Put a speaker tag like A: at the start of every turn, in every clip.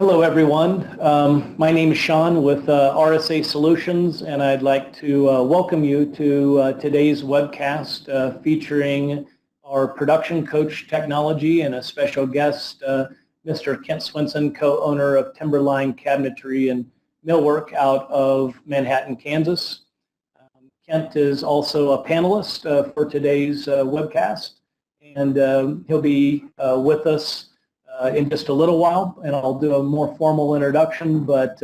A: Hello, everyone. My name is Sean with RSA Solutions, and I'd like to welcome you to today's webcast featuring our production coach technology and a special guest, Mr. Kent Swenson, co-owner of Timberline Cabinetry and Millwork out of Manhattan, Kansas. Kent is also a panelist for today's webcast, and he'll be with us in just a little while, and I'll do a more formal introduction, but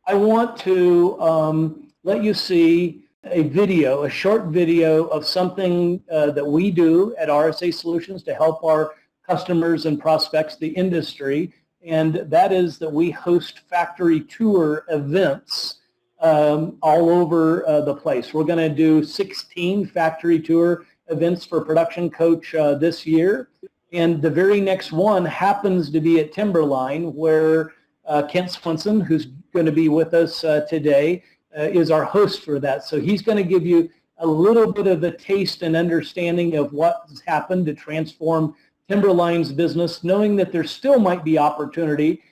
A: I want to let you see a video, a short video of something that we do at RSA Solutions to help our customers and prospects, the industry, and that is that we host factory tour events all over the place. We're going to do 16 factory tour events for Production Coach this year. And the very next one happens to be at Timberline, where Kent Swenson, who's going to be with us today, is our host for that. So he's going to give you a little bit of a taste and understanding of what's happened to transform Timberline's business, knowing that there still might be opportunity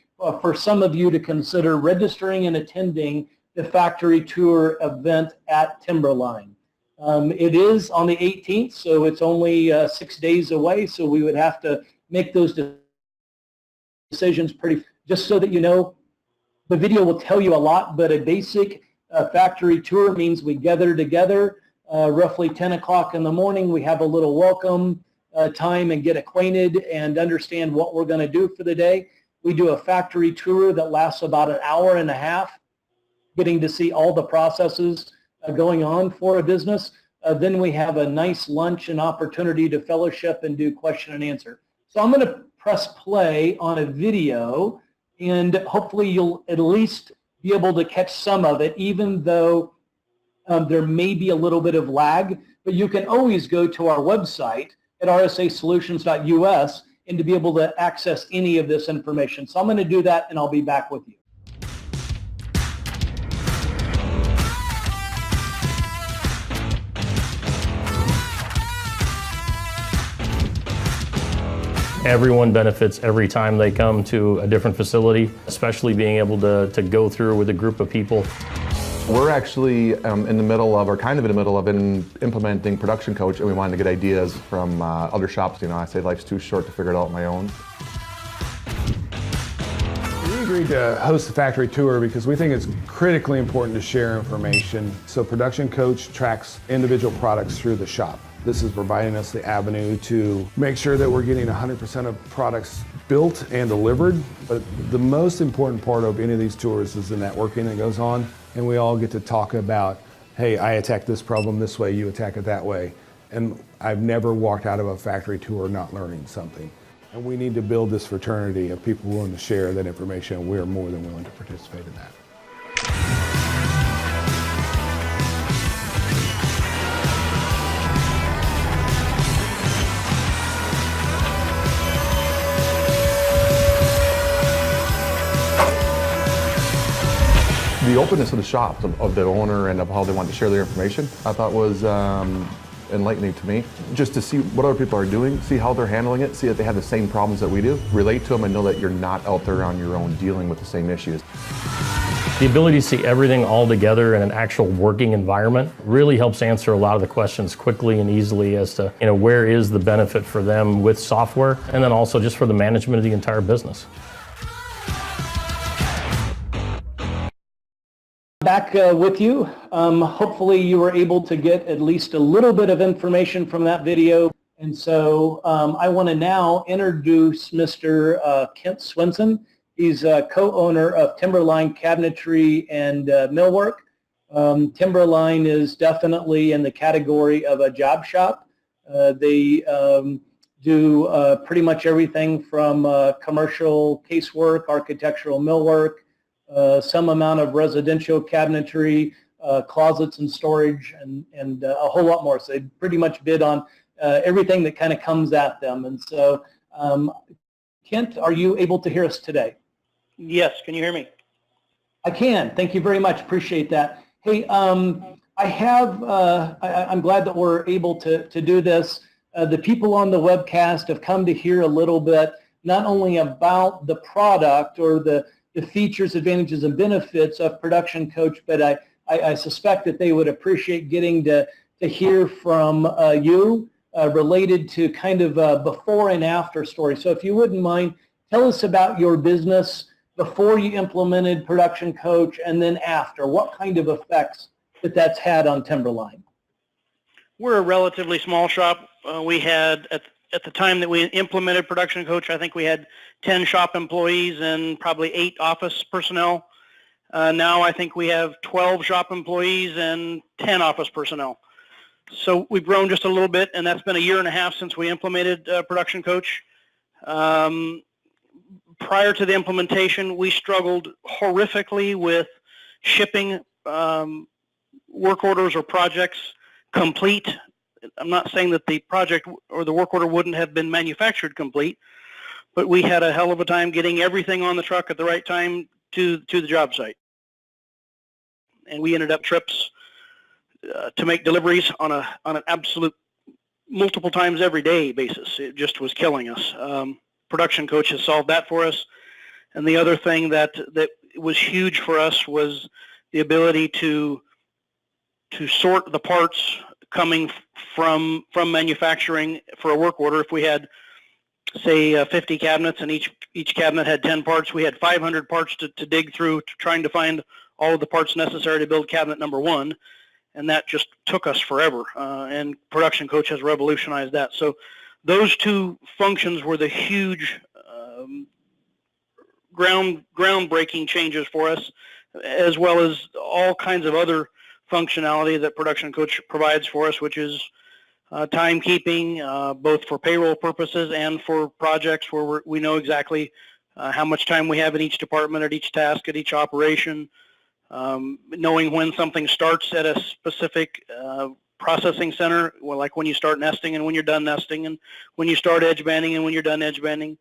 A: for some of you to consider registering and attending the factory tour event at Timberline. It is on the 18th, so it's only 6 days away, so we would have to make those decisions just so that you know. The video will tell you a lot, but a basic factory tour means we gather together roughly 10 o'clock in the morning. We have a little welcome time and get acquainted and understand what we're going to do for the day. We do a factory tour that lasts about an hour and a half, getting to see all the processes going on for a business. Then we have a nice lunch and opportunity to fellowship and do question and answer. So I'm going to press play on a video, and hopefully you'll at least be able to catch some of it, even though there may be a little bit of lag. But you can always go to our website at rsasolutions.us and to be able to access any of this information. So I'm going to do that, and I'll be back with you.
B: Everyone benefits every time they come to a different facility, especially being able to go through with a group of people.
C: We're actually in the middle of, or kind of in the middle of implementing Production Coach, and we wanted to get ideas from other shops. You know, I say life's too short to figure it out on my own.
D: We agreed to host the factory tour because we think it's critically important to share information. So Production Coach tracks individual products through the shop. This is providing us the avenue to make sure that we're getting 100% of products built and delivered. But the most important part of any of these tours is the networking that goes on. And we all get to talk about, hey, I attack this problem this way, you attack it that way. And I've never walked out of a factory tour not learning something. And we need to build this fraternity of people willing to share that information, and we're more than willing to participate in that.
C: The openness of the shop, of the owner and of how they want to share their information, I thought was enlightening to me. Just to see what other people are doing, see how they're handling it, see that they have the same problems that we do, relate to them and know that you're not out there on your own dealing with the same issues.
B: The ability to see everything all together in an actual working environment really helps answer a lot of the questions quickly and easily as to, you know, where is the benefit for them with software, and then also just for the management of the entire business.
A: Back with you. Hopefully you were able to get at least a little bit of information from that video. And so I want to now introduce Mr. Kent Swenson. He's a co-owner of Timberline Cabinetry and Millwork. Timberline is definitely in the category of a job shop. They do pretty much everything from commercial casework, architectural millwork, some amount of residential cabinetry, closets and storage, and a whole lot more. So they pretty much bid on everything that kind of comes at them. And so, Kent, are you able to hear us today?
E: Yes, can you hear me?
A: I can. Thank you very much. Appreciate that. Hey, I'm glad that we're able to do this. The people on the webcast have come to hear a little bit, not only about the product or the the features, advantages, and benefits of Production Coach, but I suspect that they would appreciate getting to hear from you related to kind of a before and after story. So if you wouldn't mind, tell us about your business before you implemented Production Coach and then after. What kind of effects that's had on Timberline?
E: We're a relatively small shop. We had, at the time that we implemented Production Coach, I think we had 10 shop employees and probably 8 office personnel. Now I think we have 12 shop employees and 10 office personnel. So we've grown just a little bit, and that's been a year and a half since we implemented Production Coach. Prior to the implementation, we struggled horrifically with shipping work orders or projects complete. I'm not saying that the project or the work order wouldn't have been manufactured complete, but we had a hell of a time getting everything on the truck at the right time to the job site. And we ended up trips to make deliveries on an absolute multiple times every day basis. It just was killing us. Production Coach has solved that for us. And the other thing that was huge for us was the ability to sort the parts coming from manufacturing for a work order. If we had, say, 50 cabinets and each cabinet had 10 parts, we had 500 parts to dig through, trying to find all of the parts necessary to build cabinet number 1. And that just took us forever. And Production Coach has revolutionized that. So those two functions were the huge groundbreaking changes for us, as well as all kinds of other functionality that Production Coach provides for us, which is timekeeping, both for payroll purposes and for projects where we know exactly how much time we have in each department, at each task, at each operation, knowing when something starts at a specific processing center, well, like when you start nesting and when you're done nesting, and when you start edge banding and when you're done edge banding.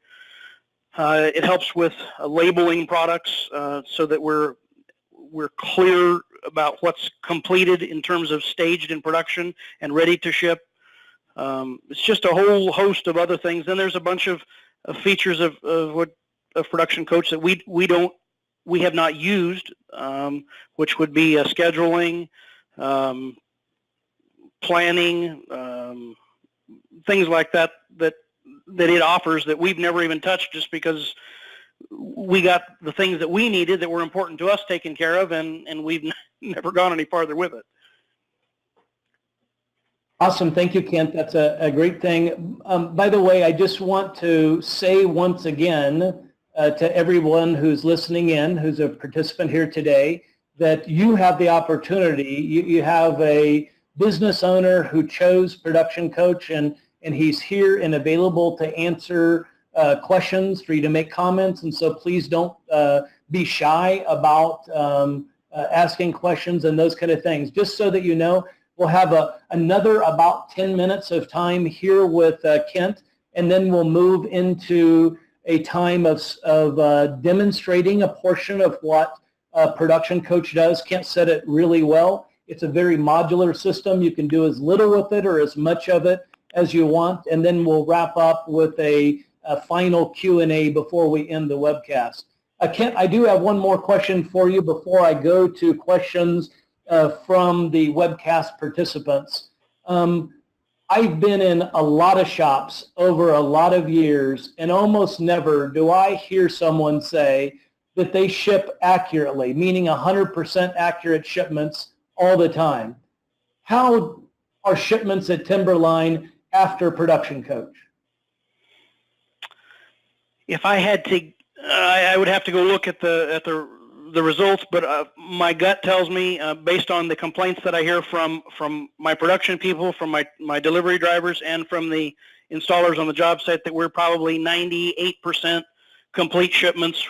E: It helps with labeling products so that we're clear about what's completed in terms of staged in production and ready to ship. It's just a whole host of other things. Then there's a bunch of features of Production Coach that we have not used, which would be scheduling, planning, things like that it offers that we've never even touched, just because we got the things that we needed that were important to us taken care of, and we've never gone any farther with it.
A: Awesome. Thank you, Kent. That's a great thing. By the way, I just want to say once again to everyone who's listening in, who's a participant here today, that you have the opportunity. You have a business owner who chose Production Coach, and he's here and available to answer questions, for you to make comments. And so please don't be shy about asking questions and those kind of things. Just so that you know, we'll have another about 10 minutes of time here with Kent, and then we'll move into a time of demonstrating a portion of what Production Coach does. Kent said it really well. It's a very modular system. You can do as little with it or as much of it as you want, and then we'll wrap up with a final Q&A before we end the webcast. Kent, I do have one more question for you before I go to questions from the webcast participants. I've been in a lot of shops over a lot of years, and almost never do I hear someone say that they ship accurately, meaning 100% accurate shipments all the time. How are shipments at Timberline after Production Coach?
E: If I had to, I would have to go look at the results, but my gut tells me, based on the complaints that I hear from my production people, from my delivery drivers, and from the installers on the job site, that we're probably 98% complete shipments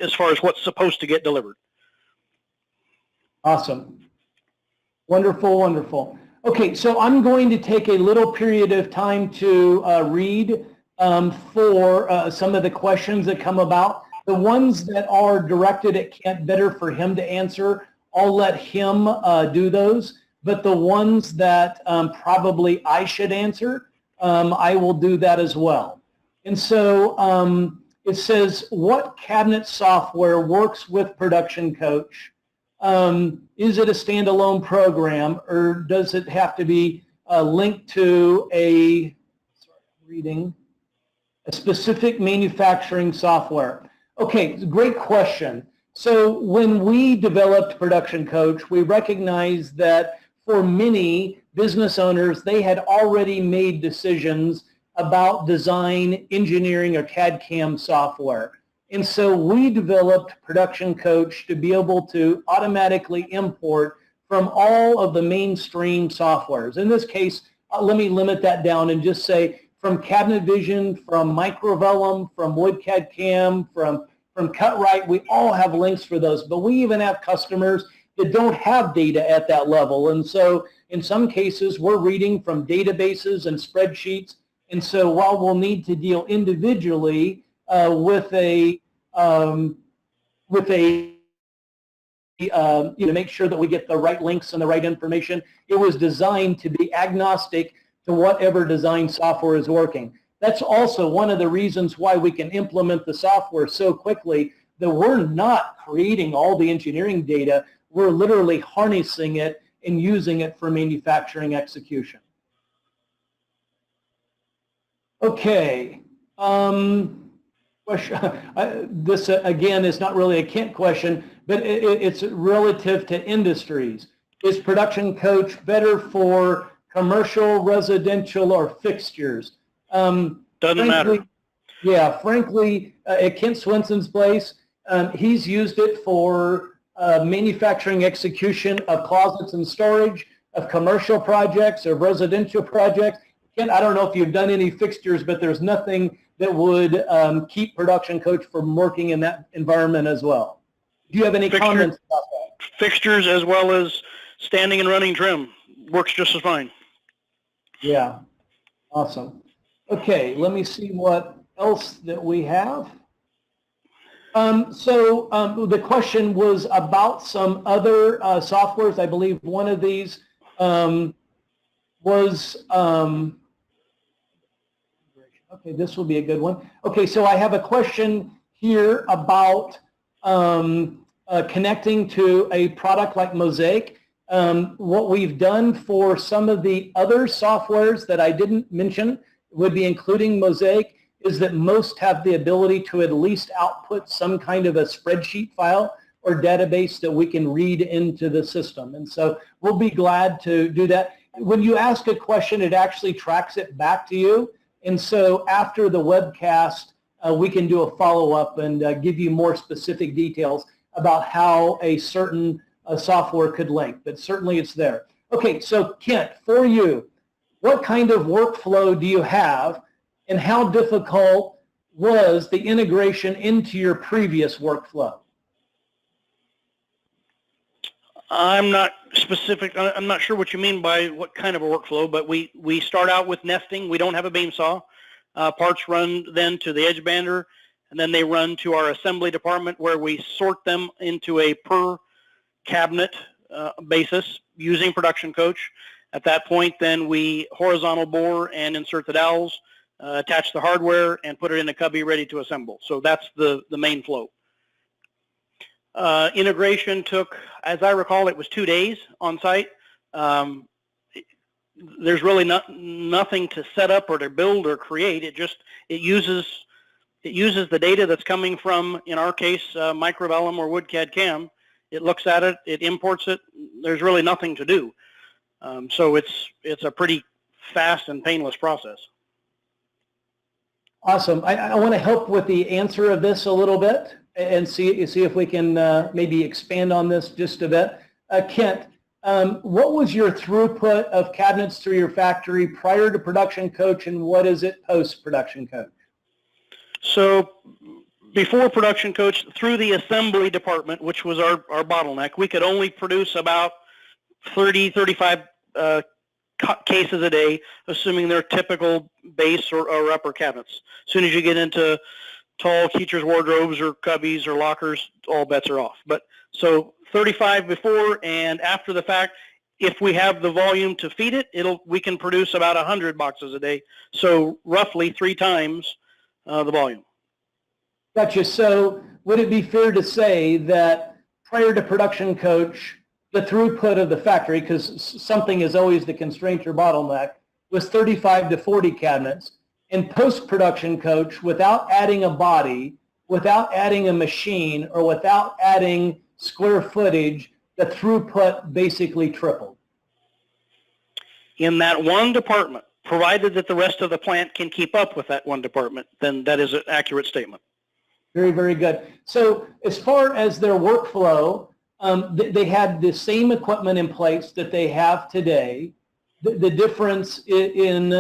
E: as far as what's supposed to get delivered.
A: Awesome. Wonderful, wonderful. Okay, so I'm going to take a little period of time to read for some of the questions that come about. The ones that are directed at Kent, better for him to answer, I'll let him do those. But the ones that probably I should answer, I will do that as well. And so it says, what cabinet software works with Production Coach? Is it a standalone program, or does it have to be linked to a specific manufacturing software? Okay, great question. So when we developed Production Coach, we recognized that for many business owners, they had already made decisions about design, engineering, or CAD/CAM software. And so we developed Production Coach to be able to automatically import from all of the mainstream softwares. In this case, let me limit that down and just say from Cabinet Vision, from Microvellum, from Wood CAD/CAM, from Cutright, we all have links for those. But we even have customers that don't have data at that level. And so in some cases, we're reading from databases and spreadsheets. And so while we'll need to deal individually with a make sure that we get the right links and the right information, it was designed to be agnostic to whatever design software is working. That's also one of the reasons why we can implement the software so quickly, that we're not creating all the engineering data. We're literally harnessing it and using it for manufacturing execution. Okay. This, again, is not really a Kent question, but it's relative to industries. Is Production Coach better for commercial, residential, or fixtures?
E: Doesn't matter.
A: Yeah, frankly, at Kent Swenson's place, he's used it for manufacturing execution of closets and storage, of commercial projects, of residential projects. Kent, I don't know if you've done any fixtures, but there's nothing that would keep Production Coach from working in that environment as well. Do you have any comments about that?
E: Fixtures as well as standing and running trim works just as fine.
A: Yeah, awesome. Okay, let me see what else that we have. The question was about some other softwares. I believe one of these was, okay, this will be a good one. Okay, so I have a question here about connecting to a product like Mosaic. What we've done for some of the other softwares that I didn't mention would be including Mosaic, is that most have the ability to at least output some kind of a spreadsheet file or database that we can read into the system. And so we'll be glad to do that. When you ask a question, it actually tracks it back to you. And so after the webcast, we can do a follow-up and give you more specific details about how a certain software could link, but certainly it's there. Okay, so Kent, for you, what kind of workflow do you have, and how difficult was the integration into your previous workflow?
E: I'm not specific. I'm not sure what you mean by what kind of a workflow, but we start out with nesting. We don't have a beam saw. Parts run then to the edge bander, and then they run to our assembly department where we sort them into a per cabinet basis using Production Coach. At that point, then we horizontal bore and insert the dowels, attach the hardware, and put it in a cubby ready to assemble. So that's the main flow. Integration took, as I recall, it was 2 days on site. There's really nothing to set up or to build or create. It uses the data that's coming from, in our case, Microvellum or Wood CAD/CAM. It looks at it, it imports it. There's really nothing to do. So it's a pretty fast and painless process.
A: Awesome. I want to help with the answer of this a little bit and see if we can maybe expand on this just a bit. Kent, what was your throughput of cabinets through your factory prior to Production Coach, and what is it post Production Coach? So
E: before Production Coach, through the assembly department, which was our bottleneck, we could only produce about 30, 35 cases a day, assuming they're typical base or upper cabinets. As soon as you get into tall Keecher's wardrobes or cubbies or lockers, all bets are off. But so 35 before and after the fact, if we have the volume to feed it, we can produce about 100 boxes a day. So roughly 3 times the volume.
A: Gotcha. So would it be fair to say that prior to production coach, the throughput of the factory, because something is always the constraint or bottleneck, was 35 to 40 cabinets. In post-production coach, without adding a body, without adding a machine, or without adding square footage, the throughput basically tripled.
E: In that one department, provided that the rest of the plant can keep up with that one department, then that is an accurate statement.
A: Very, very good. So as far as their workflow, they had the same equipment in place that they have today. The difference in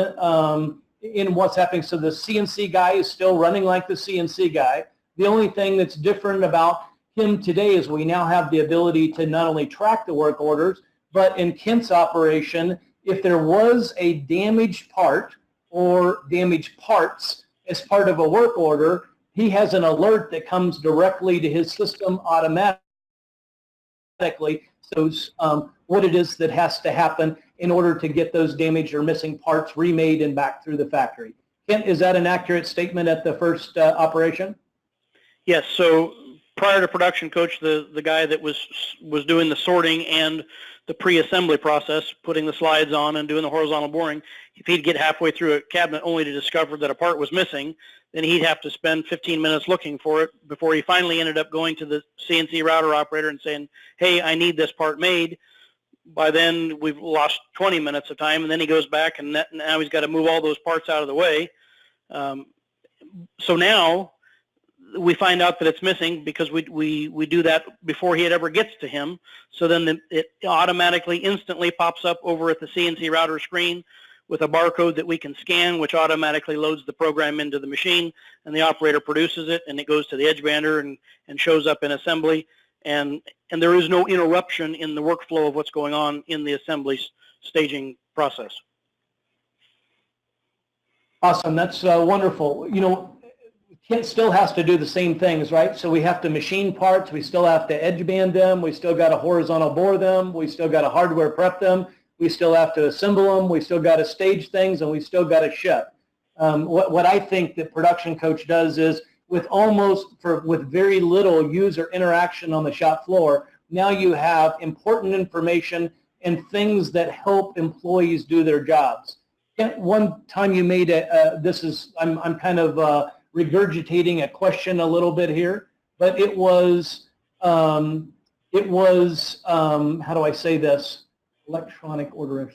A: what's happening, so the CNC guy is still running like the CNC guy. The only thing that's different about him today is we now have the ability to not only track the work orders, but in Kent's operation, if there was a damaged part or damaged parts as part of a work order, he has an alert that comes directly to his system automatically. So what it is that has to happen in order to get those damaged or missing parts remade and back through the factory. Kent, is that an accurate statement at the first operation?
E: Yes. So prior to production coach, the guy that was doing the sorting and the pre-assembly process, putting the slides on and doing the horizontal boring, if he'd get halfway through a cabinet only to discover that a part was missing, then he'd have to spend 15 minutes looking for it before he finally ended up going to the CNC router operator and saying, hey, I need this part made. By then, we've lost 20 minutes of time, and then he goes back, and now he's got to move all those parts out of the way. So now we find out that it's missing because we do that before he ever gets to him. So then it automatically, instantly pops up over at the CNC router screen with a barcode that we can scan, which automatically loads the program into the machine, and the operator produces it, and it goes to the edge bander and shows up in assembly. And there is no interruption in the workflow of what's going on in the assembly staging process.
A: Awesome. That's wonderful. You know, Kent still has to do the same things, right? So we have to machine parts. We still have to edge band them. We still got to horizontal bore them. We still got to hardware prep them. We still have to assemble them. We still got to stage things, and we still got to ship. What I think that production coach does is with very little user interaction on the shop floor, now you have important information and things that help employees do their jobs. One time you made I'm kind of regurgitating a question a little bit here, but it was how do I say this? Electronic order.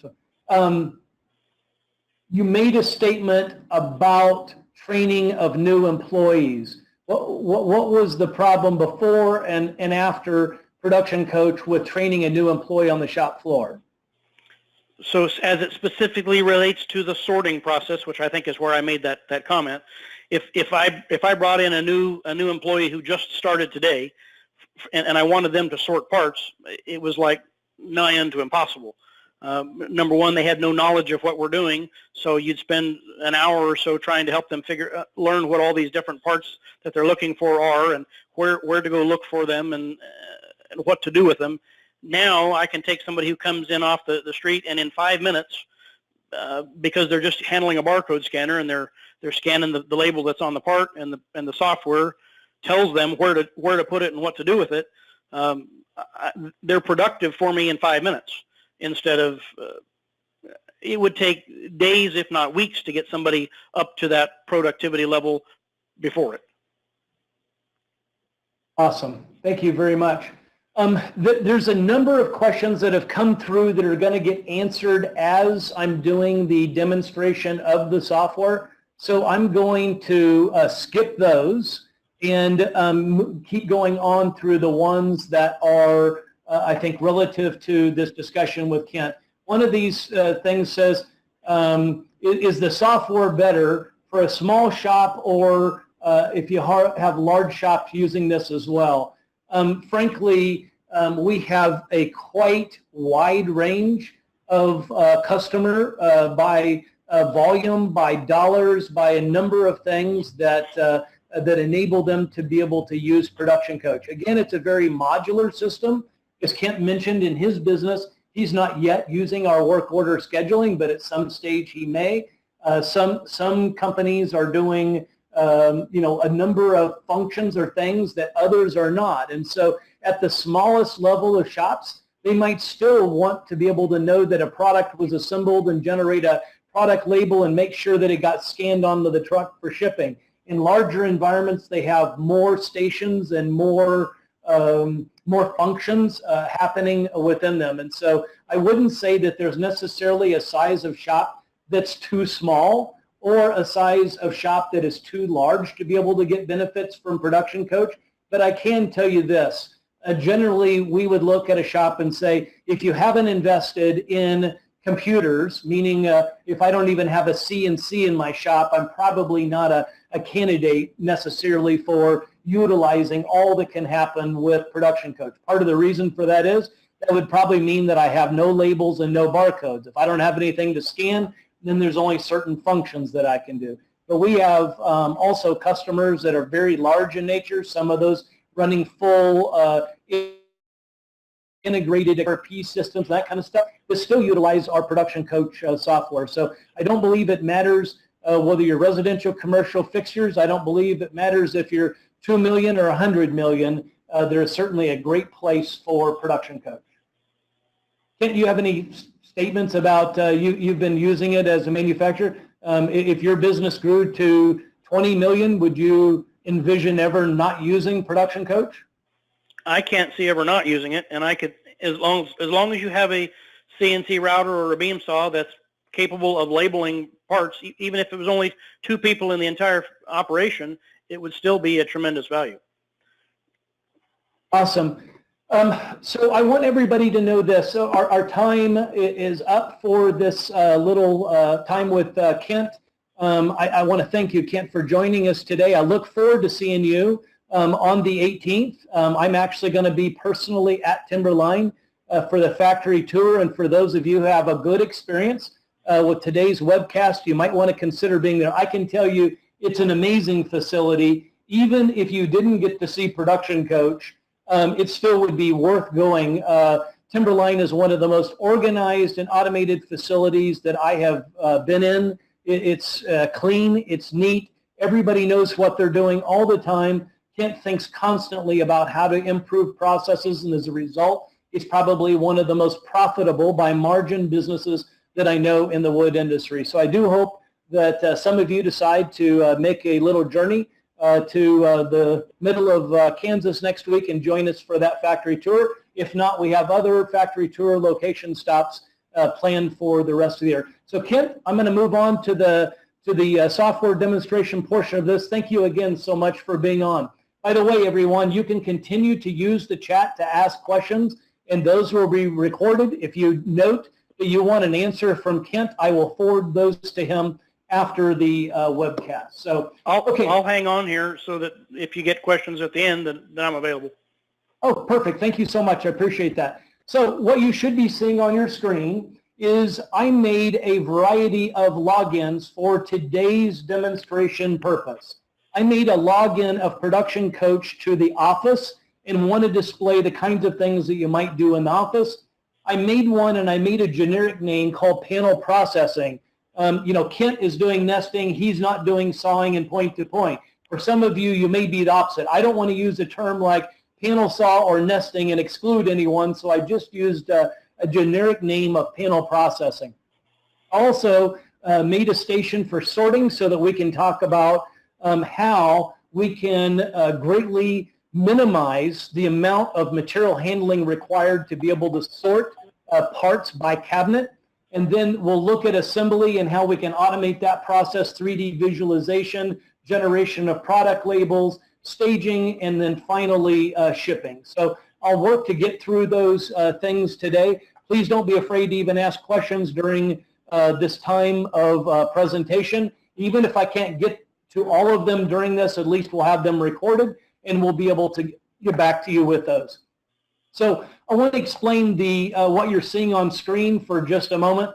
A: You made a statement about training of new employees. What was the problem before and after production coach with training a new employee on the shop floor?
E: So as it specifically relates to the sorting process, which I think is where I made that comment, if I brought in a new employee who just started today, and I wanted them to sort parts, it was like nigh to impossible. Number one, they had no knowledge of what we're doing, so you'd spend an hour or so trying to help them learn what all these different parts that they're looking for are, and where to go look for them, and what to do with them. Now I can take somebody who comes in off the street, and in 5 minutes, because they're just handling a barcode scanner and they're scanning the label that's on the part, and the software tells them where to put it and what to do with it. They're productive for me in 5 minutes. Instead of, it would take days, if not weeks, to get somebody up to that productivity level before it.
A: Awesome. Thank you very much. There's a number of questions that have come through that are going to get answered as I'm doing the demonstration of the software. So I'm going to skip those and keep going on through the ones that are I think relative to this discussion with Kent. One of these things says, is the software better for a small shop, or if you have large shops using this as well? Frankly, we have a quite wide range of customer by volume, by dollars, by a number of things that enable them to be able to use Production Coach. Again, it's a very modular system. As Kent mentioned, in his business, he's not yet using our work order scheduling, but at some stage he may. Some companies are doing a number of functions or things that others are not. And so at the smallest level of shops, they might still want to be able to know that a product was assembled and generate a product label and make sure that it got scanned onto the truck for shipping. In larger environments, they have more stations and more functions happening within them. And so I wouldn't say that there's necessarily a size of shop that's too small or a size of shop that is too large to be able to get benefits from Production Coach. But I can tell you this, generally we would look at a shop and say, if you haven't invested in computers, meaning if I don't even have a CNC in my shop, I'm probably not a candidate necessarily for utilizing all that can happen with Production Coach. Part of the reason for that is that would probably mean that I have no labels and no barcodes. If I don't have anything to scan, then there's only certain functions that I can do. But we have also customers that are very large in nature, some of those running full integrated ERP systems, that kind of stuff, but still utilize our Production Coach software. So I don't believe it matters whether you're residential, commercial, fixtures. I don't believe it matters if you're 2 million or 100 million. There is certainly a great place for Production Coach. Kent, do you have any statements about you've been using it as a manufacturer? If your business grew to 20 million, would you envision ever not using Production Coach?
E: I can't see ever not using it, and I could, as long as you have a CNC router or a beam saw that's capable of labeling parts, even if it was only 2 people in the entire operation, it would still be a tremendous value.
A: Awesome. So I want everybody to know this. So our time is up for this little time with Kent. I want to thank you, Kent, for joining us today. I look forward to seeing you on the 18th. I'm actually going to be personally at Timberline for the factory tour, and for those of you who have a good experience with today's webcast, you might want to consider being there. I can tell you it's an amazing facility. Even if you didn't get to see Production Coach, it still would be worth going. Timberline is one of the most organized and automated facilities that I have been in. It's clean, it's neat, everybody knows what they're doing all the time. Kent thinks constantly about how to improve processes, and as a result, it's probably one of the most profitable by margin businesses that I know in the wood industry. So I do hope that some of you decide to make a little journey to the middle of Kansas next week and join us for that factory tour. If not, we have other factory tour location stops planned for the rest of the year. So Kent, I'm going to move on to the software demonstration portion of this. Thank you again so much for being on. By the way, everyone, you can continue to use the chat to ask questions, and those will be recorded. If you note that you want an answer from Kent, I will forward those to him after the webcast. So
E: I'll hang on here so that if you get questions at the end, then I'm available.
A: Oh, perfect. Thank you so much. I appreciate that. So what you should be seeing on your screen is I made a variety of logins for today's demonstration purpose. I made a login of Production Coach to the office and want to display the kinds of things that you might do in the office. I made one, and I made a generic name called panel processing. Kent is doing nesting. He's not doing sawing and point to point. For some of you, you may be the opposite. I don't want to use a term like panel saw or nesting and exclude anyone, so I just used a generic name of panel processing. Also made a station for sorting so that we can talk about how we can greatly minimize the amount of material handling required to be able to sort parts by cabinet. And then we'll look at assembly and how we can automate that process, 3D visualization, generation of product labels, staging, and then finally shipping. So I'll work to get through those things today. Please don't be afraid to even ask questions during this time of presentation. Even if I can't get to all of them during this, at least we'll have them recorded and we'll be able to get back to you with those. So I want to explain what you're seeing on screen for just a moment.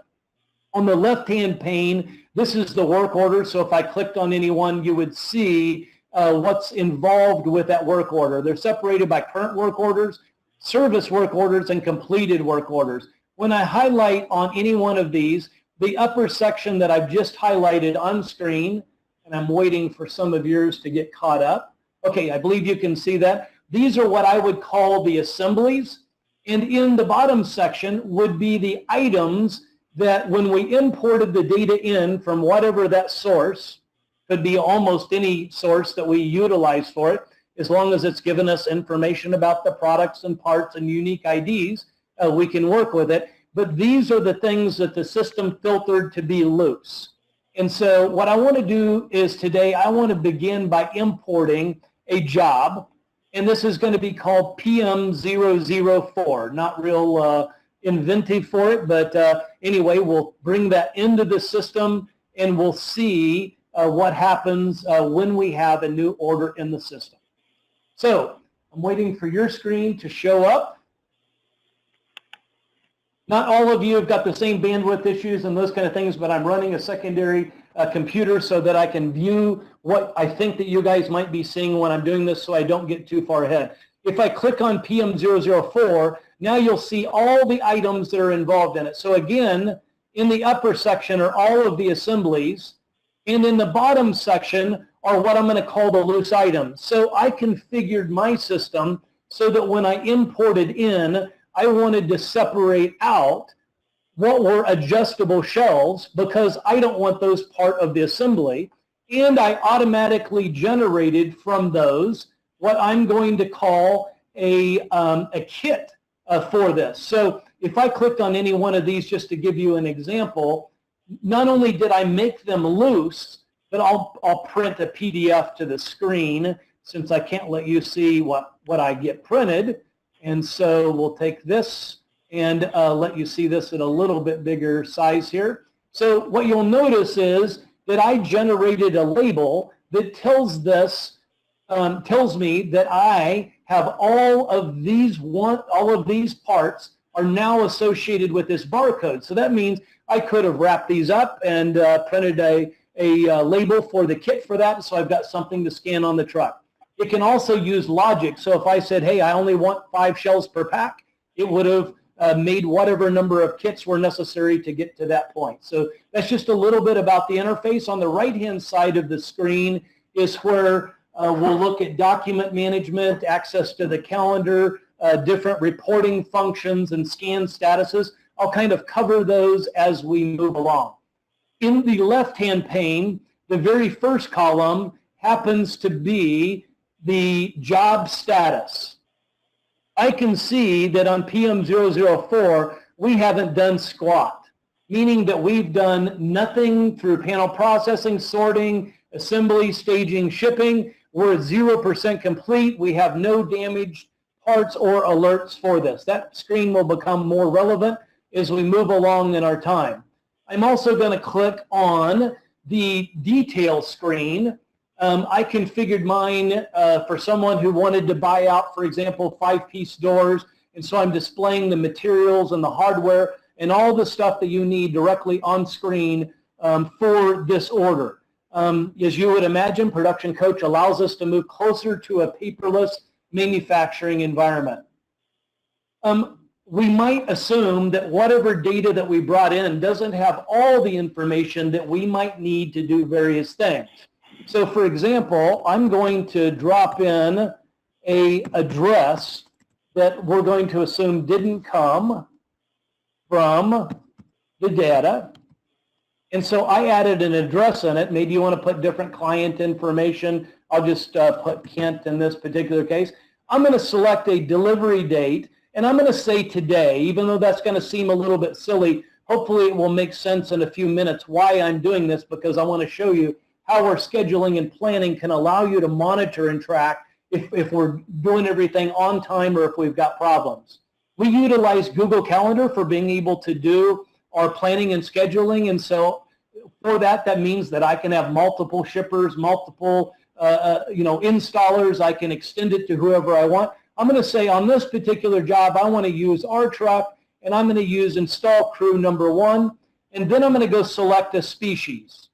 A: On the left-hand pane, this is the work order. So if I clicked on any one, you would see what's involved with that work order. They're separated by current work orders, service work orders, and completed work orders. When I highlight on any one of these, the upper section that I've just highlighted on screen and I'm waiting for some of yours to get caught up. Okay, I believe you can see that. These are what I would call the assemblies. And in the bottom section would be the items that when we imported the data in from whatever that source, could be almost any source that we utilize for it, as long as it's given us information about the products and parts and unique IDs, we can work with it. But these are the things that the system filtered to be loose. And so what I want to do is today, I want to begin by importing a job, and this is going to be called PM004. Not real inventive for it, but anyway, we'll bring that into the system and we'll see what happens when we have a new order in the system. So I'm waiting for your screen to show up. Not all of you have got the same bandwidth issues and those kind of things, but I'm running a secondary computer so that I can view what I think that you guys might be seeing when I'm doing this so I don't get too far ahead. If I click on PM004, now you'll see all the items that are involved in it. So again, in the upper section are all of the assemblies, and in the bottom section are what I'm going to call the loose items. So I configured my system so that when I imported in, I wanted to separate out what were adjustable shelves because I don't want those part of the assembly. And I automatically generated from those what I'm going to call a kit for this. So if I clicked on any one of these, just to give you an example, not only did I make them loose, but I'll print a PDF to the screen since I can't let you see what I get printed. And so we'll take this and let you see this at a little bit bigger size here. So what you'll notice is that I generated a label that tells me that I have all of these parts are now associated with this barcode. So that means I could have wrapped these up and printed a label for the kit for that, so I've got something to scan on the truck. It can also use logic. So if I said, hey, I only want 5 shells per pack, it would have made whatever number of kits were necessary to get to that point. So that's just a little bit about the interface. On the right-hand side of the screen is where we'll look at document management, access to the calendar, different reporting functions, and scan statuses. I'll kind of cover those as we move along. In the left-hand pane, the very first column happens to be the job status. I can see that on PM004, we haven't done squat, meaning that we've done nothing through panel processing, sorting, assembly, staging, shipping. We're 0% complete. We have no damaged parts or alerts for this. That screen will become more relevant as we move along in our time. I'm also going to click on the detail screen. I configured mine for someone who wanted to buy out, for example, 5-piece doors. And so I'm displaying the materials and the hardware and all the stuff that you need directly on screen for this order. As you would imagine, Production Coach allows us to move closer to a paperless manufacturing environment. We might assume that whatever data that we brought in doesn't have all the information that we might need to do various things. So for example, I'm going to drop in an address that we're going to assume didn't come from the data. And so I added an address in it. Maybe you want to put different client information. I'll just put Kent in this particular case. I'm going to select a delivery date, and I'm going to say today, even though that's going to seem a little bit silly. Hopefully it will make sense in a few minutes why I'm doing this, because I want to show you how our scheduling and planning can allow you to monitor and track if we're doing everything on time or if we've got problems. We utilize Google Calendar for being able to do our planning and scheduling, and so for that means that I can have multiple shippers, multiple installers. I can extend it to whoever I want. I'm going to say on this particular job, I want to use our truck, and I'm going to use install crew number 1, and then I'm going to go select a species.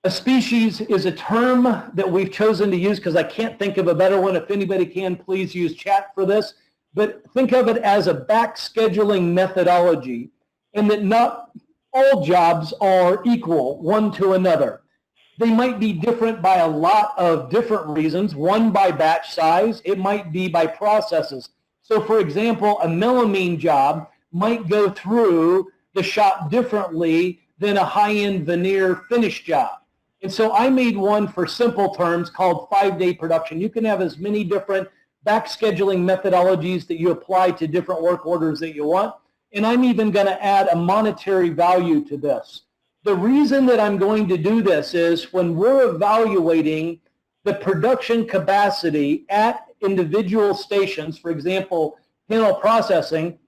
A: A species is a term that we've chosen to use because I can't think of a better one. If anybody can, please use chat for this. But think of it as a back scheduling methodology, and that not all jobs are equal one to another. They might be different by a lot of different reasons. One by batch size, it might be by processes. So for example, a melamine job might go through the shop differently than a high-end veneer finish job. And so I made one for simple terms called 5-day production. You can have as many different back scheduling methodologies that you apply to different work orders that you want. And I'm even going to add a monetary value to this. The reason that I'm going to do this is when we're evaluating the production capacity at individual stations, for example, panel processing,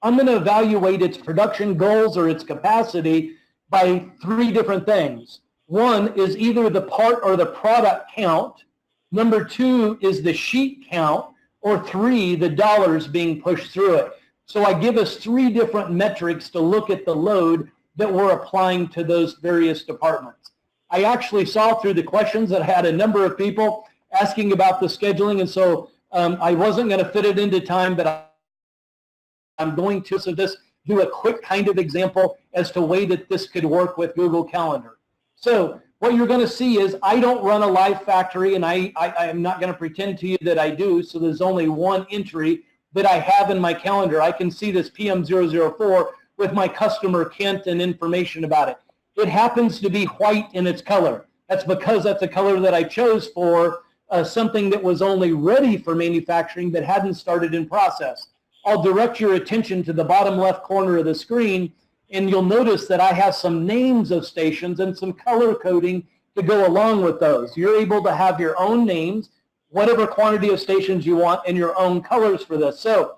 A: I'm going to evaluate its production goals or its capacity by 3 different things. One is either the part or the product count. Number 2 is the sheet count, or 3, the dollars being pushed through it. So I give us 3 different metrics to look at the load that we're applying to those various departments. I actually saw through the questions that I had a number of people asking about the scheduling, and so I wasn't going to fit it into time, but I'm going to do a quick kind of example as to the way that this could work with Google Calendar. So what you're going to see is I don't run a live factory, and I am not going to pretend to you that I do, so there's only one entry that I have in my calendar. I can see this PM004 with my customer Kent and information about it. It happens to be white in its color. That's because that's a color that I chose for something that was only ready for manufacturing but hadn't started in process. I'll direct your attention to the bottom left corner of the screen, and you'll notice that I have some names of stations and some color coding to go along with those. You're able to have your own names, whatever quantity of stations you want, and your own colors for this. So,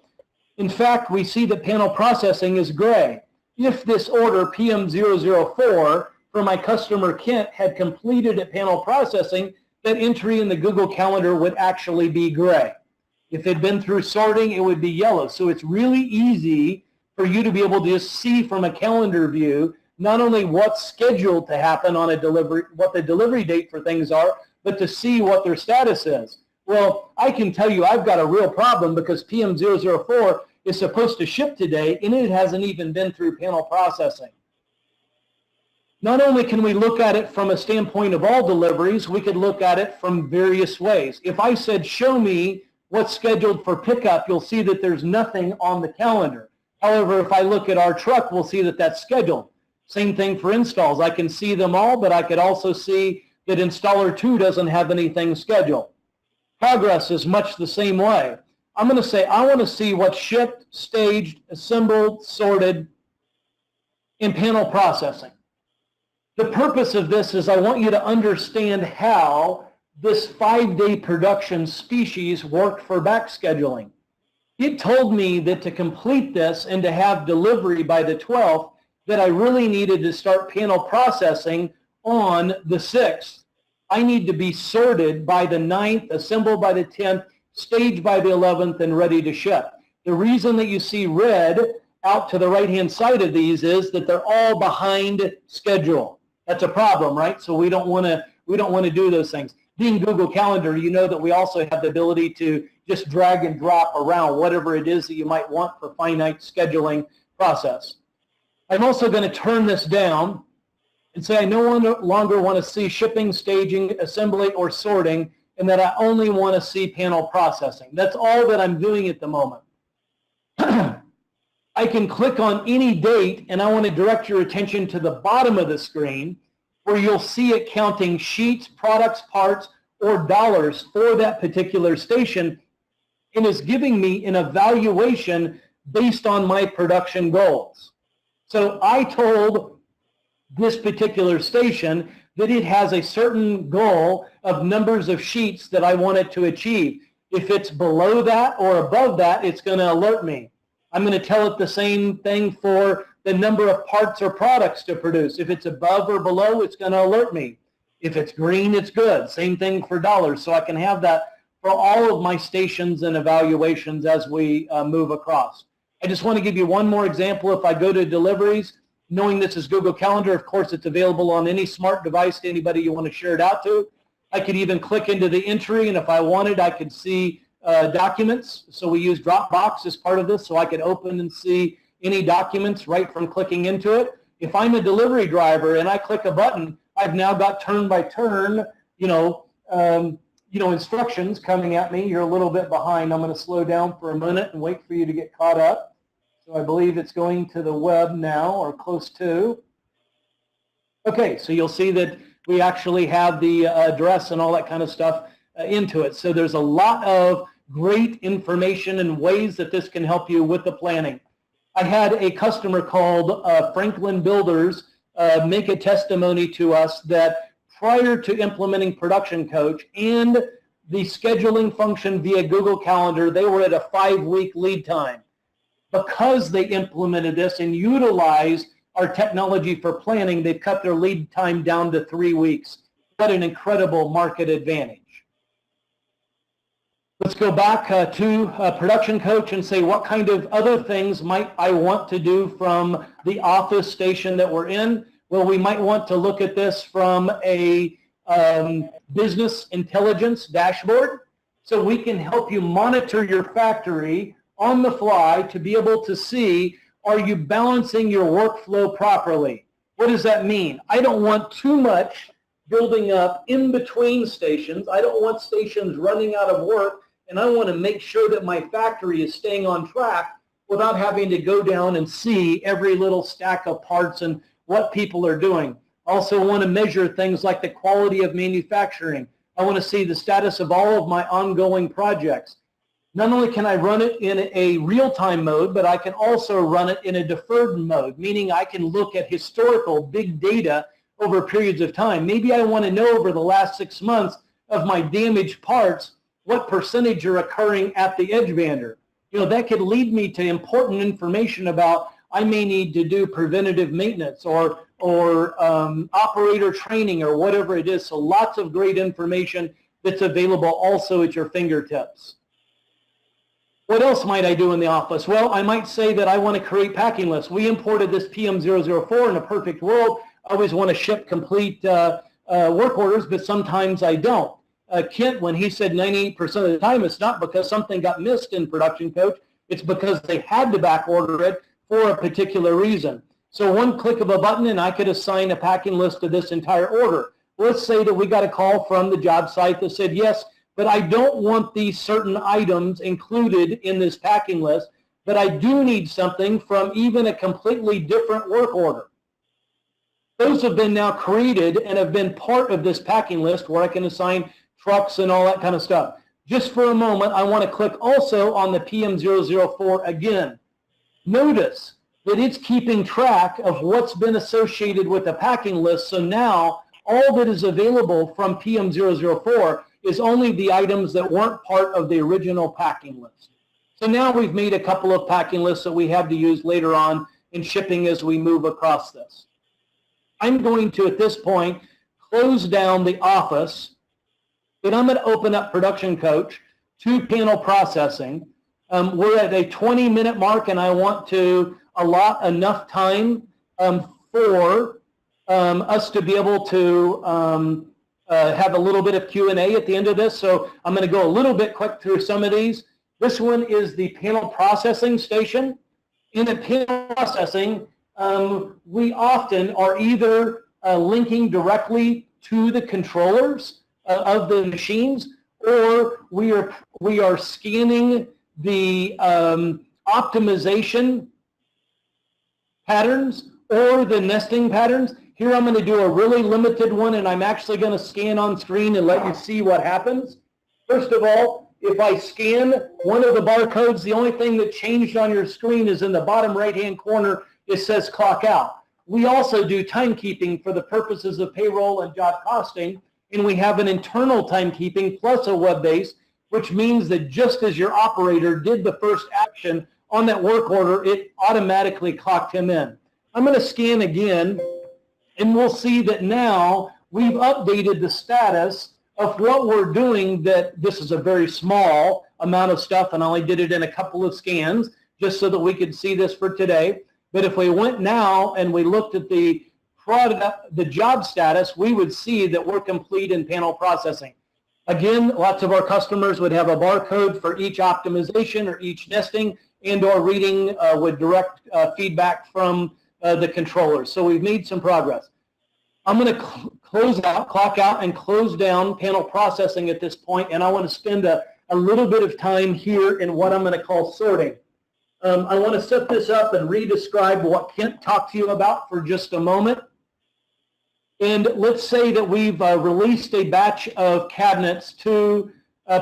A: in fact, we see that panel processing is gray. If this order PM004 for my customer Kent had completed at panel processing, that entry in the Google Calendar would actually be gray. If it had been through sorting, it would be yellow. So it's really easy for you to be able to just see from a calendar view not only what's scheduled to happen on a delivery, what the delivery date for things are, but to see what their status is. Well, I can tell you I've got a real problem because PM004 is supposed to ship today, and it hasn't even been through panel processing. Not only can we look at it from a standpoint of all deliveries, we could look at it from various ways. If I said, show me what's scheduled for pickup, you'll see that there's nothing on the calendar. However, if I look at our truck, we'll see that that's scheduled. Same thing for installs. I can see them all, but I could also see that installer 2 doesn't have anything scheduled. Progress is much the same way. I'm going to say I want to see what's shipped, staged, assembled, sorted in panel processing. The purpose of this is I want you to understand how this 5-day production species worked for back scheduling. It told me that to complete this and to have delivery by the 12th, that I really needed to start panel processing on the 6th. I need to be sorted by the 9th, assembled by the 10th, staged by the 11th, and ready to ship. The reason that you see red out to the right-hand side of these is that they're all behind schedule. That's a problem, right? So we don't want to do those things. Being Google Calendar, you know that we also have the ability to just drag and drop around whatever it is that you might want for finite scheduling process. I'm also going to turn this down and say I no longer want to see shipping, staging, assembly, or sorting, and that I only want to see panel processing. That's all that I'm doing at the moment. I can click on any date, and I want to direct your attention to the bottom of the screen where you'll see it counting sheets, products, parts, or dollars for that particular station, and is giving me an evaluation based on my production goals. So I told this particular station that it has a certain goal of numbers of sheets that I want it to achieve. If it's below that or above that, it's going to alert me. I'm going to tell it the same thing for the number of parts or products to produce. If it's above or below, it's going to alert me. If it's green, it's good. Same thing for dollars. So I can have that for all of my stations and evaluations as we move across. I just want to give you one more example. If I go to deliveries, knowing this is Google Calendar, of course, it's available on any smart device to anybody you want to share it out to. I could even click into the entry, and if I wanted, I could see documents. So we use Dropbox as part of this, so I could open and see any documents right from clicking into it. If I'm a delivery driver and I click a button, I've now got turn by turn, instructions coming at me. You're a little bit behind. I'm going to slow down for a minute and wait for you to get caught up. So I believe it's going to the web now, or close to. Okay, so you'll see that we actually have the address and all that kind of stuff into it. So there's a lot of great information and ways that this can help you with the planning. I had a customer called Franklin Builders make a testimony to us that prior to implementing Production Coach and the scheduling function via Google Calendar, they were at a 5-week lead time. Because they implemented this and utilized our technology for planning, they've cut their lead time down to 3 weeks. What an incredible market advantage. Let's go back to Production Coach and say, what kind of other things might I want to do from the office station that we're in? Well, we might want to look at this from a business intelligence dashboard, so we can help you monitor your factory on the fly to be able to see, are you balancing your workflow properly? What does that mean? I don't want too much building up in between stations. I don't want stations running out of work, and I want to make sure that my factory is staying on track without having to go down and see every little stack of parts and what people are doing. I also want to measure things like the quality of manufacturing. I want to see the status of all of my ongoing projects. Not only can I run it in a real-time mode, but I can also run it in a deferred mode, meaning I can look at historical big data over periods of time. Maybe I want to know over the last 6 months of my damaged parts, what percentage are occurring at the edge bander. That could lead me to important information about I may need to do preventative maintenance or operator training or whatever it is. So lots of great information that's available also at your fingertips. What else might I do in the office? Well, I might say that I want to create packing lists. We imported this PM004 in a perfect world. I always want to ship complete work orders, but sometimes I don't. Kent, when he said 98% of the time, it's not because something got missed in Production Coach. It's because they had to back order it for a particular reason. So one click of a button and I could assign a packing list to this entire order. Let's say that we got a call from the job site that said, yes, but I don't want these certain items included in this packing list, but I do need something from even a completely different work order. Those have been now created and have been part of this packing list where I can assign trucks and all that kind of stuff. Just for a moment, I want to click also on the PM004 again. Notice that it's keeping track of what's been associated with the packing list. So now all that is available from PM004 is only the items that weren't part of the original packing list. So now we've made a couple of packing lists that we have to use later on in shipping as we move across this. I'm going to, at this point, close down the office, and I'm going to open up Production Coach to panel processing. We're at a 20-minute mark, and I want to allot enough time for us to be able to have a little bit of Q&A at the end of this. So I'm going to go a little bit quick through some of these. This one is the panel processing station. In the panel processing, we often are either linking directly to the controllers of the machines, or we are scanning the optimization patterns or the nesting patterns. Here I'm going to do a really limited one, and I'm actually going to scan on screen and let you see what happens. First of all, if I scan one of the barcodes, the only thing that changed on your screen is in the bottom right-hand corner, it says clock out. We also do timekeeping for the purposes of payroll and job costing, and we have an internal timekeeping plus a web-based, which means that just as your operator did the first action on that work order, it automatically clocked him in. I'm going to scan again, and we'll see that now we've updated the status of what we're doing. That this is a very small amount of stuff, and I only did it in a couple of scans just so that we could see this for today. But if we went now and we looked at the product, the job status, we would see that we're complete in panel processing. Again, lots of our customers would have a barcode for each optimization or each nesting, and or reading with direct feedback from the controllers. So we've made some progress. I'm going to clock out and close down panel processing at this point, and I want to spend a little bit of time here in what I'm going to call sorting. I want to set this up and re-describe what Kent talked to you about for just a moment. And let's say that we've released a batch of cabinets to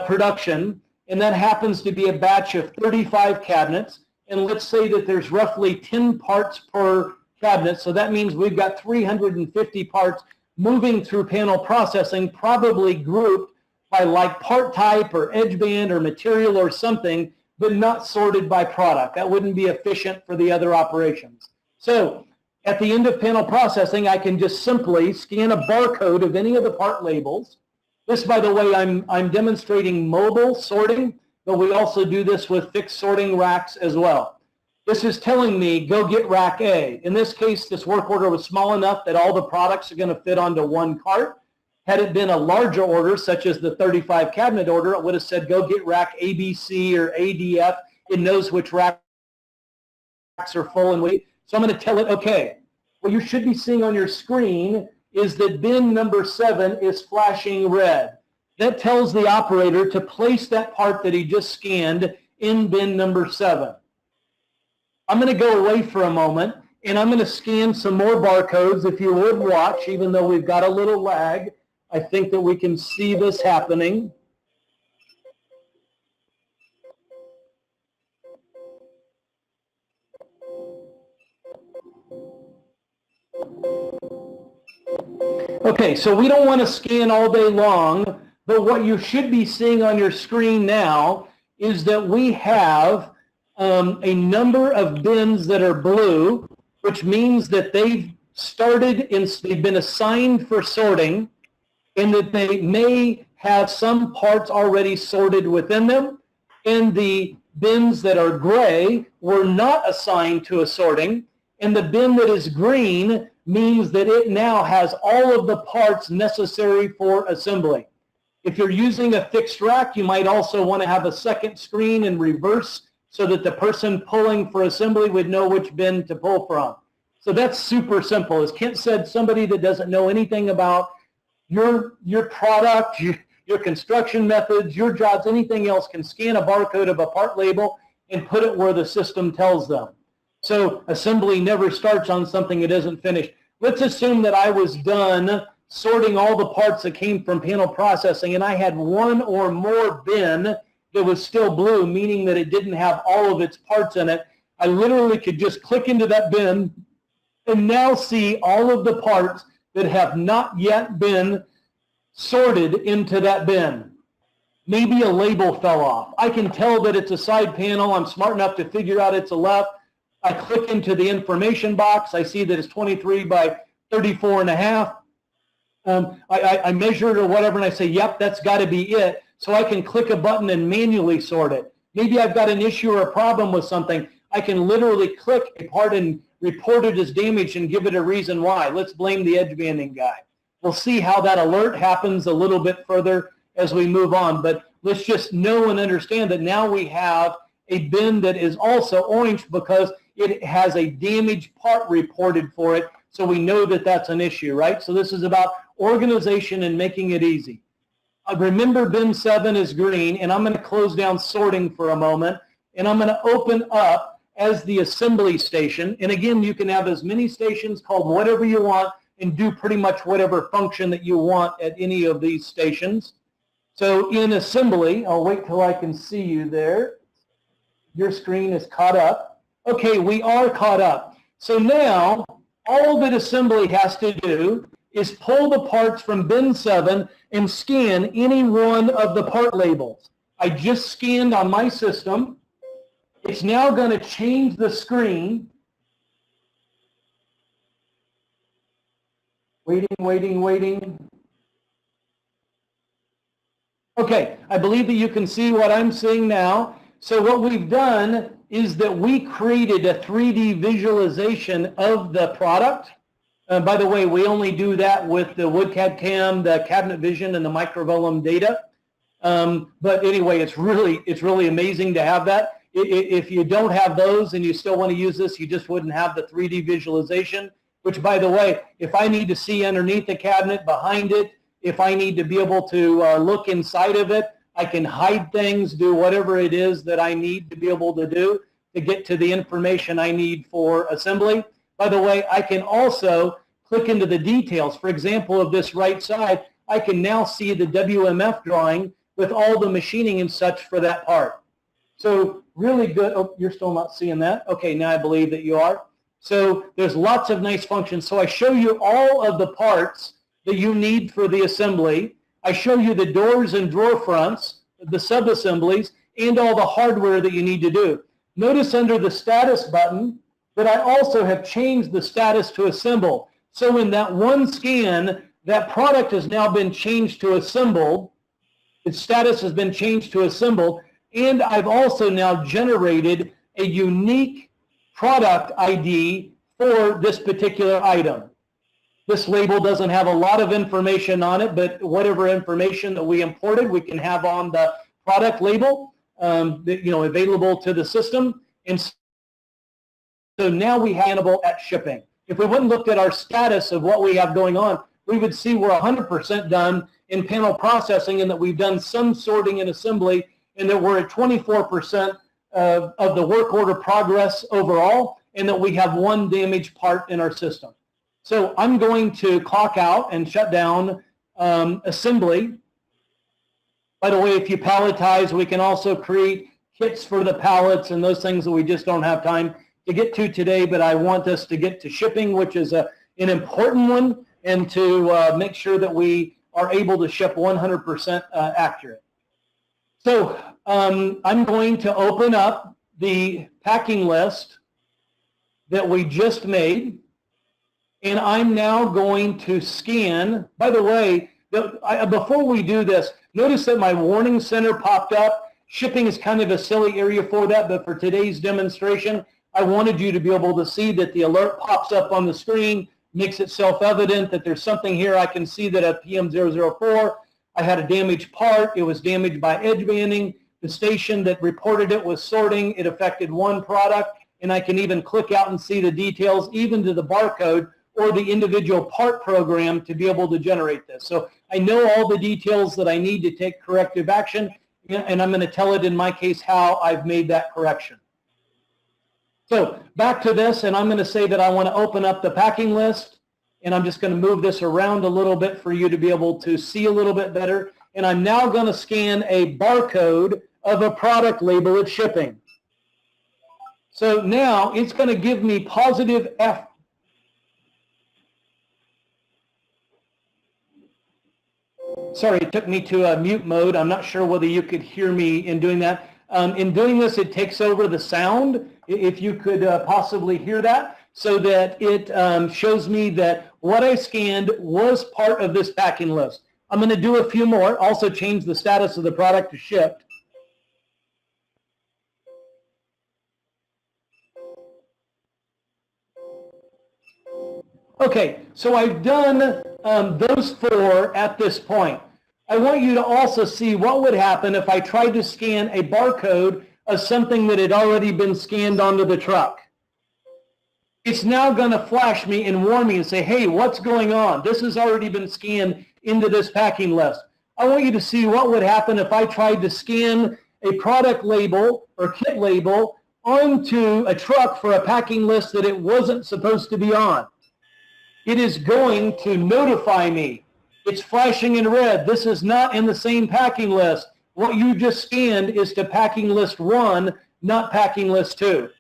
A: production, and that happens to be a batch of 35 cabinets. And let's say that there's roughly 10 parts per cabinet, so that means we've got 350 parts moving through panel processing, probably grouped by like part type or edge band or material or something, but not sorted by product. That wouldn't be efficient for the other operations. So at the end of panel processing, I can just simply scan a barcode of any of the part labels. This, by the way, I'm demonstrating mobile sorting, but we also do this with fixed sorting racks as well. This is telling me, go get rack A. In this case, this work order was small enough that all the products are going to fit onto one cart. Had it been a larger order, such as the 35 cabinet order, it would have said, go get rack ABC or ADF. It knows which racks are full and weight. So I'm going to tell it, okay, what you should be seeing on your screen is that bin number 7 is flashing red. That tells the operator to place that part that he just scanned in bin number 7. I'm going to go away for a moment, and I'm going to scan some more barcodes. If you would watch, even though we've got a little lag, I think that we can see this happening. Okay, so we don't want to scan all day long, but what you should be seeing on your screen now is that we have a number of bins that are blue, which means that they've they've been assigned for sorting, and that they may have some parts already sorted within them. And the bins that are gray were not assigned to a sorting, and the bin that is green means that it now has all of the parts necessary for assembly. If you're using a fixed rack, you might also want to have a second screen in reverse so that the person pulling for assembly would know which bin to pull from. So that's super simple. As Kent said, somebody that doesn't know anything about your product, your construction methods, your jobs, anything else, can scan a barcode of a part label and put it where the system tells them. So assembly never starts on something that isn't finished. Let's assume that I was done sorting all the parts that came from panel processing, and I had one or more bin that was still blue, meaning that it didn't have all of its parts in it. I literally could just click into that bin and now see all of the parts that have not yet been sorted into that bin. Maybe a label fell off. I can tell that it's a side panel. I'm smart enough to figure out it's a left. I click into the information box. I see that it's 23 by 34 and a half. I measure it or whatever, and I say, yep, that's got to be it. So I can click a button and manually sort it. Maybe I've got an issue or a problem with something. I can literally click a part and report it as damaged and give it a reason why. Let's blame the edge banding guy. We'll see how that alert happens a little bit further as we move on, but let's just know and understand that now we have a bin that is also orange because it has a damaged part reported for it, so we know that that's an issue, right? So this is about organization and making it easy. Remember, bin 7 is green, and I'm going to close down sorting for a moment, and I'm going to open up as the assembly station. And again, you can have as many stations called whatever you want and do pretty much whatever function that you want at any of these stations. So in assembly, I'll wait till I can see you there. Your screen is caught up. Okay, we are caught up. So now all that assembly has to do is pull the parts from bin 7 and scan any one of the part labels. I just scanned on my system. It's now going to change the screen. Waiting. Okay, I believe that you can see what I'm seeing now. So what we've done is that we created a 3D visualization of the product. By the way, we only do that with the WoodCAD CAM, the Cabinet Vision, and the Microvellum data. But anyway, it's really amazing to have that. If you don't have those and you still want to use this, you just wouldn't have the 3D visualization. which, by the way, if I need to see underneath the cabinet, behind it, if I need to be able to look inside of it, I can hide things, do whatever it is that I need to be able to do to get to the information I need for assembly. By the way, I can also click into the details. For example, of this right side, I can now see the WMF drawing with all the machining and such for that part. So really good. Oh, you're still not seeing that? Okay, now I believe that you are. So there's lots of nice functions. So I show you all of the parts that you need for the assembly. I show you the doors and drawer fronts, the sub-assemblies, and all the hardware that you need to do. Notice under the status button that I also have changed the status to assemble. So in that one scan, that product has now been changed to assembled. Its status has been changed to assembled. And I've also now generated a unique product ID for this particular item. This label doesn't have a lot of information on it, but whatever information that we imported, we can have on the product label, available to the system. And so now we have available at shipping. If we wouldn't look at our status of what we have going on, we would see we're 100% done in panel processing and that we've done some sorting and assembly and that we're at 24% of the work order progress overall and that we have one damaged part in our system. So I'm going to clock out and shut down assembly. By the way, if you palletize, we can also create kits for the pallets and those things that we just don't have time to get to today, but I want us to get to shipping, which is an important one, and to make sure that we are able to ship 100% accurate. So I'm going to open up the packing list that we just made, and I'm now going to scan. By the way, before we do this, notice that my warning center popped up. Shipping is kind of a silly area for that, but for today's demonstration, I wanted you to be able to see that the alert pops up on the screen, makes it self-evident that there's something here. I can see that at PM004, I had a damaged part. It was damaged by edge banding. The station that reported it was sorting. It affected one product, and I can even click out and see the details, even to the barcode or the individual part program to be able to generate this. So I know all the details that I need to take corrective action, and I'm going to tell it in my case how I've made that correction. So back to this, and I'm going to say that I want to open up the packing list, and I'm just going to move this around a little bit for you to be able to see a little bit better. And I'm now going to scan a barcode of a product label at shipping. So now it's going to give me positive F. Sorry, it took me to a mute mode. I'm not sure whether you could hear me in doing that. In doing this, it takes over the sound, if you could possibly hear that, so that it shows me that what I scanned was part of this packing list. I'm going to do a few more, also change the status of the product to shipped. Okay, so I've done those four at this point. I want you to also see what would happen if I tried to scan a barcode of something that had already been scanned onto the truck. It's now going to flash me and warn me and say, hey, what's going on? This has already been scanned into this packing list. I want you to see what would happen if I tried to scan a product label or kit label onto a truck for a packing list that it wasn't supposed to be on. It is going to notify me. It's flashing in red. This is not in the same packing list. What you just scanned is to packing list 1, not packing list 2.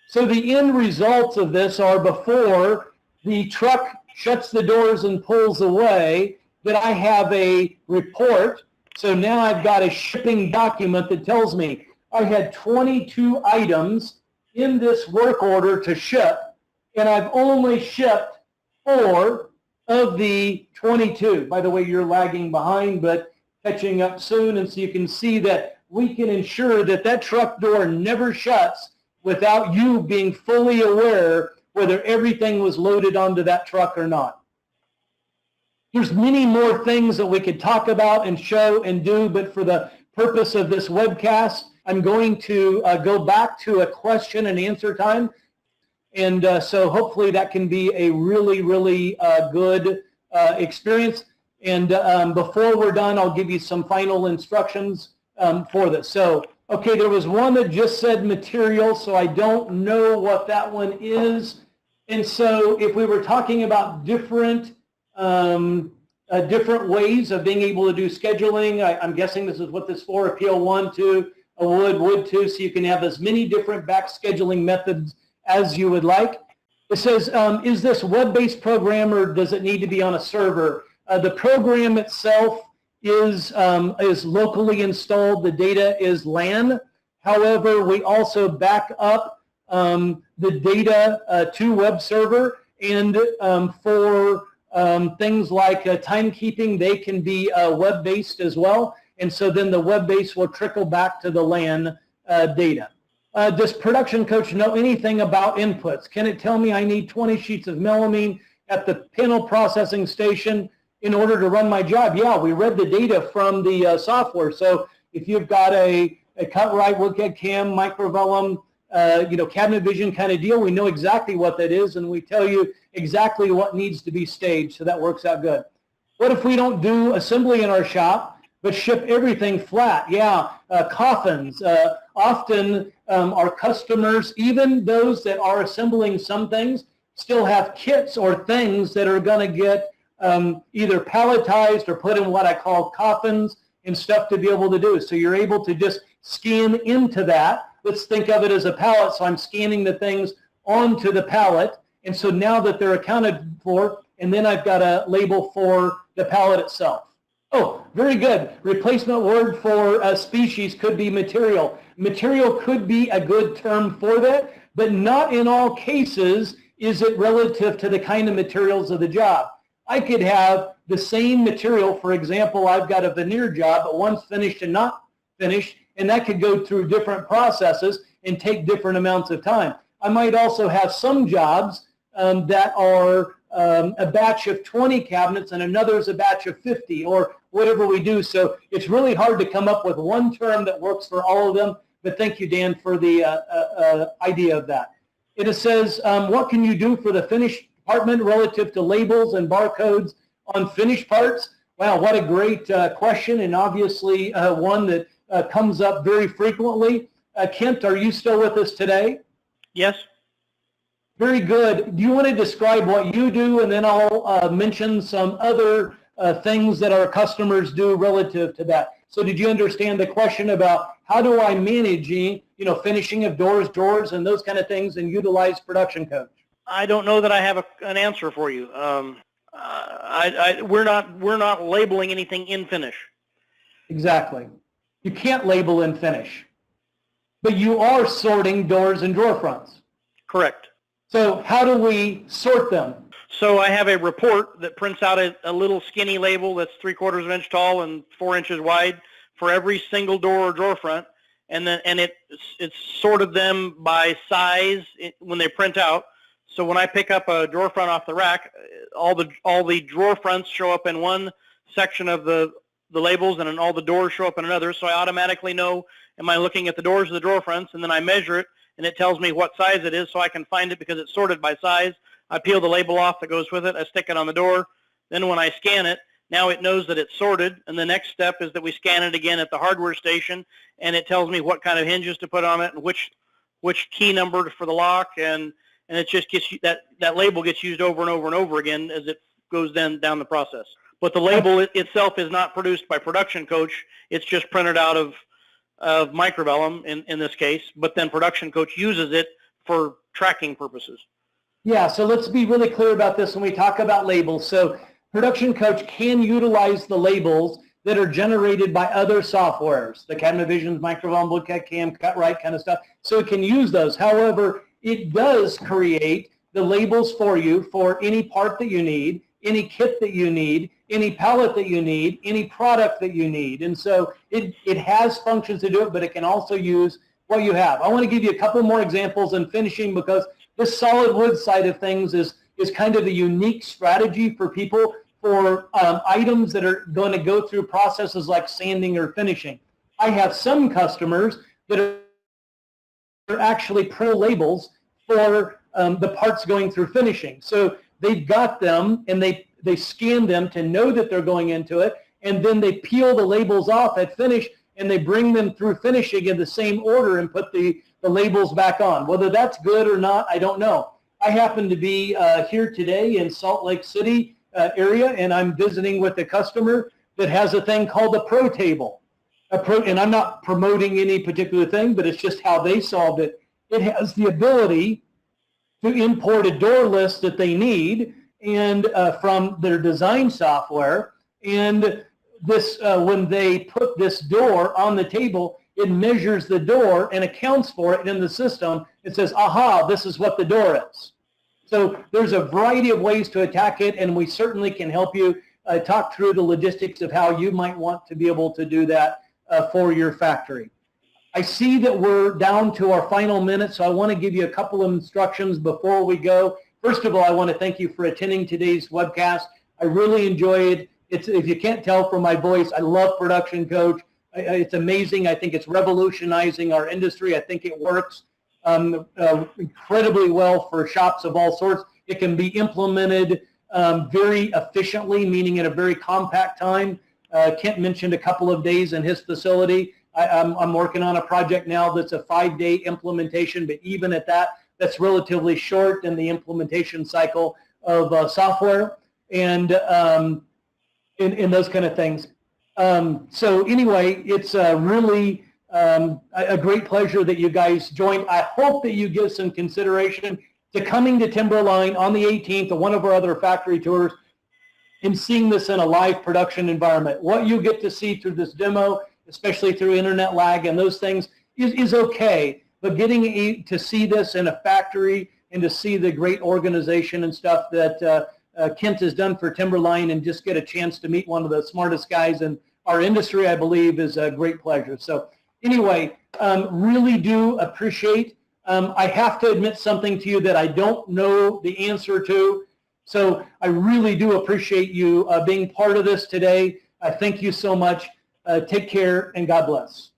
A: So the end results of this are before the truck shuts the doors and pulls away, that I have a report. So now I've got a shipping document that tells me I had 22 items in this work order to ship, and I've only shipped 4 of the 22. By the way, you're lagging behind, but catching up soon. And so you can see that we can ensure that that truck door never shuts without you being fully aware whether everything was loaded onto that truck or not. There's many more things that we could talk about and show and do, but for the purpose of this webcast, I'm going to go back to a question and answer time. And so hopefully that can be a really, really good experience. And before we're done, I'll give you some final instructions for this. So, okay, there was one that just said material, so I don't know what that one is. And so if we were talking about different different ways of being able to do scheduling, I'm guessing this is what this is for, a PL1 to a wood 2, so you can have as many different back scheduling methods as you would like. It says, is this web-based program or does it need to be on a server? The program itself is locally installed. The data is LAN. However, we also back up the data to web server, and for things like timekeeping, they can be web-based as well. And so then the web-based will trickle back to the LAN data. Does Production Coach know anything about inputs? Can it tell me I need 20 sheets of melamine at the panel processing station in order to run my job? Yeah, we read the data from the software. So if you've got a cut-right, woodcut cam, microvellum, cabinet vision kind of deal, we know exactly what that is, and we tell you exactly what needs to be staged, so that works out good. What if we don't do assembly in our shop, but ship everything flat? Yeah, coffins. Often our customers, even those that are assembling some things, still have kits or things that are going to get either palletized or put in what I call coffins and stuff to be able to do. So you're able to just scan into that. Let's think of it as a pallet. So I'm scanning the things onto the pallet. And so now that they're accounted for, and then I've got a label for the pallet itself. Oh, very good. Replacement word for species could be material. Material could be a good term for that, but not in all cases is it relative to the kind of materials of the job. I could have the same material. For example, I've got a veneer job, but one's finished and not finished, and that could go through different processes and take different amounts of time. I might also have some jobs that are a batch of 20 cabinets and another is a batch of 50 or whatever we do. So it's really hard to come up with one term that works for all of them, but thank you, Dan, for the idea of that. It says, what can you do for the finished department relative to labels and barcodes on finished parts? Wow, what a great question, and obviously one that comes up very frequently. Kent, are you still with us today?
E: Yes.
A: Very good. Do you want to describe what you do, and then I'll mention some other things that our customers do relative to that. So did you understand the question about how do I manage, finishing of doors, drawers, and those kind of things, and utilize Production Coach?
E: I don't know that I have an answer for you. We're not labeling anything in finish.
A: Exactly. You can't label in finish, but you are sorting doors and drawer fronts.
E: Correct.
A: So how do we sort them?
E: So I have a report that prints out a little skinny label that's 3/4 of an inch tall and 4 inches wide for every single door or drawer front, and it's sorted them by size when they print out. So when I pick up a drawer front off the rack, all the drawer fronts show up in one section of the labels, and then all the doors show up in another. So I automatically know, am I looking at the doors or the drawer fronts, and then I measure it, and it tells me what size it is, so I can find it because it's sorted by size. I peel the label off that goes with it. I stick it on the door. Then when I scan it, now it knows that it's sorted, and the next step is that we scan it again at the hardware station, and it tells me what kind of hinges to put on it and which key number for the lock, and it just gets that label gets used over and over and over again as it goes down the process. But the label itself is not produced by Production Coach. It's just printed out of microvellum in this case, but then Production Coach uses it for tracking purposes.
A: Yeah, so let's be really clear about this when we talk about labels. So Production Coach can utilize the labels that are generated by other softwares, the Cabinet Visions, microvellum, woodcut cam, cut-right kind of stuff. So it can use those. However, it does create the labels for you for any part that you need, any kit that you need, any pallet that you need, any product that you need. And so it has functions to do it, but it can also use what you have. I want to give you a couple more examples in finishing, because this solid wood side of things is kind of a unique strategy for people for items that are going to go through processes like sanding or finishing. I have some customers that are actually pro labels for the parts going through finishing. So they've got them, and they scan them to know that they're going into it, and then they peel the labels off at finish, and they bring them through finishing in the same order and put the labels back on. Whether that's good or not, I don't know. I happen to be here today in Salt Lake City area, and I'm visiting with a customer that has a thing called a Pro Table. And I'm not promoting any particular thing, but it's just how they solved it. It has the ability to import a door list that they need and from their design software. And this, when they put this door on the table, it measures the door and accounts for it in the system. It says, aha, this is what the door is. So there's a variety of ways to attack it, and we certainly can help you talk through the logistics of how you might want to be able to do that for your factory. I see that we're down to our final minute, so I want to give you a couple of instructions before we go. First of all, I want to thank you for attending today's webcast. I really enjoy it. If you can't tell from my voice, I love Production Coach. It's amazing. I think it's revolutionizing our industry. I think it works incredibly well for shops of all sorts. It can be implemented very efficiently, meaning in a very compact time. Kent mentioned a couple of days in his facility. I'm working on a project now that's a 5-day implementation, but even at that, that's relatively short in the implementation cycle of software and in those kind of things. So anyway, it's really a great pleasure that you guys joined. I hope that you give some consideration to coming to Timberline on the 18th or one of our other factory tours and seeing this in a live production environment. What you get to see through this demo, especially through internet lag and those things, is okay. But getting to see this in a factory and to see the great organization and stuff that Kent has done for Timberline and just get a chance to meet one of the smartest guys in our industry, I believe, is a great pleasure. So anyway, really do appreciate. I have to admit something to you that I don't know the answer to. So I really do appreciate you being part of this today. I thank you so much. Take care and God bless.